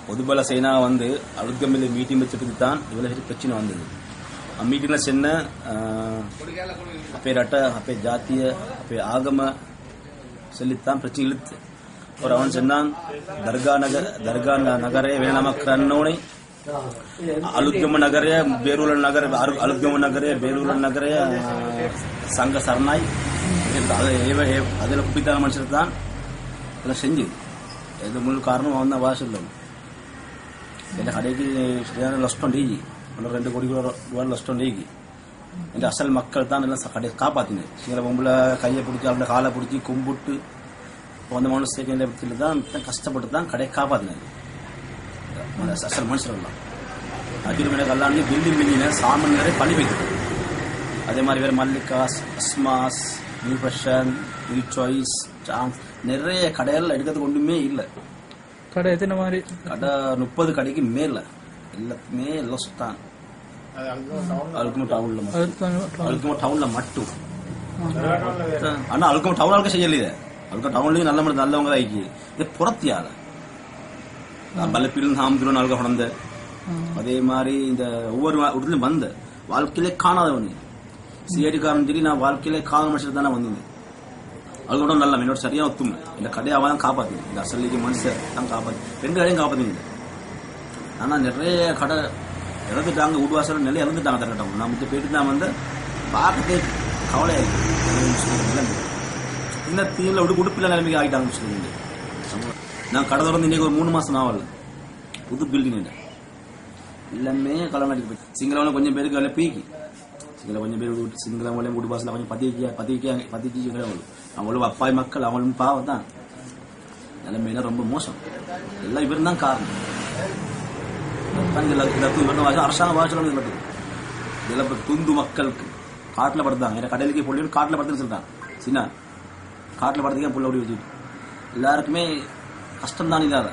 பொதுபல சேனா வந்து அழுத்கமில் மீட்டிங் வச்சுட்டு தான் இவ்வளவு பிரச்சனை வந்தது. மீட்டிங்ல சென்ன அப்பே ரட்ட அப்பே ஜாத்திய அப்பே ஆகம சொல்லித்தான் பிரச்சனை இழுத்து ஒரு அவன் சொன்னான் தர்கா நகரே வேணாம கண்ணோனை අලුත්ගම නගරය බේරුවල නගරය අලුත්ගම නගරය බේරුවල නගරය සංඝ සරණයි அதில் குப்பித்தான மனுஷர் தான் இதெல்லாம் செஞ்சு இது முழு காரணம் அவன் தான் வாசல் இந்த கடைக்கு லஸ்டோண்டேகி 2 கோடி ரூபாய் லஸ்டோண்டேகி இந்த அசல் மக்கள் தான் எல்லாம் கடையை காப்பாற்றினது. சிங்கள பொம்பளை கையை பிடிச்சி அவங்கள காலை பிடிச்சி கும்பிட்டு அந்த மனுஷன் தான் கஷ்டப்பட்டு தான் கடையை காப்பாற்றினது அசல் மனுஷர்லாம். அதில் கல்லாண்டி பில்டிங் பில்டிங் சாமன் நிறைய பண்ணி வைக்கிறது. அதே மாதிரி வேறு மல்லிகாஸ், அஸ்மாஸ், new fashion, new choice, chance நிறைய கடைகள் எடுக்கிறதுக்கு ஒன்றுமே இல்லை. கடை எத்தனை மாதிரி கடை 30 கடைக்கு மேல எல்லாத்துமே லொஸ் தான். அல்குமோ டவுன்ல மட்டும். ஆனா அல்குமோ டவுன் செய்யலையே. அல்குமோ டவுன்லயும் நல்லவங்க தான் ஆகி இது புறத்தியால பலப்பிலும் ஹாம்துரன் அல்க கொண்ட அதே மாதிரி இந்த ஒவ்வொரு இடத்துலையும் வந்த வாழ்க்கையிலே காணாதவனு சிஐடிக்காரன் சொல்லி நான் வாழ்க்கையிலே காண மனுஷன் தானே வந்தது. அது கூட நல்லா என்னோட சரியா ஒத்துமை இந்த கடையை அவன் தான் காப்பாத்தினேன். இந்த அசல்லிக்கு மனுஷன் தான் காப்பாத்தி 2 கடையும் காப்பாத்தினீங்க. ஆனா நிறைய கடை இறந்துட்டாங்க. வீடுவாசல் நிலையை இறந்துட்டாங்க. தரட்டும் நான் முத்து போயிட்டு தான் வந்து பார்க்கத்தே கவலையாயிருக்கு. இந்த தீவிர உடுப்பில் நிலைமைக்கு ஆகிட்டாங்க சொல்லுங்க. நான் கடை திறந்து இன்னைக்கு ஒரு 3 மாசம் ஆகல. புது பில்டிங் எல்லாமே கலந்து அடிக்க போய் சிங்களவன கொஞ்சம் பேருக்கு வேலை பீக்கி சிங்கள கொஞ்சம் பேர் சிங்களவங்களையும் வீட்டு பாசல கொஞ்சம் பத்திக்கு அவங்களும் அப்பாய் மக்கள் அவங்களும் பாவம் தான். நிலைமையில ரொம்ப மோசம். எல்லாம் இவரும் தான் காரணம். அரசாங்க வாசல் இதெல்லாம் துந்து மக்களுக்கு காட்டில் படுத்தாங்க. ஏன்னா கடையிலுக்கே பொண்ணு காட்டில் படுத்துன்னு சொல்லிட்டாங்க. சின்ன காட்டில் படுத்துக்கே புள்ள ஓடி வச்சுட்டு எல்லாருக்குமே கஷ்டம் தான் இல்லாத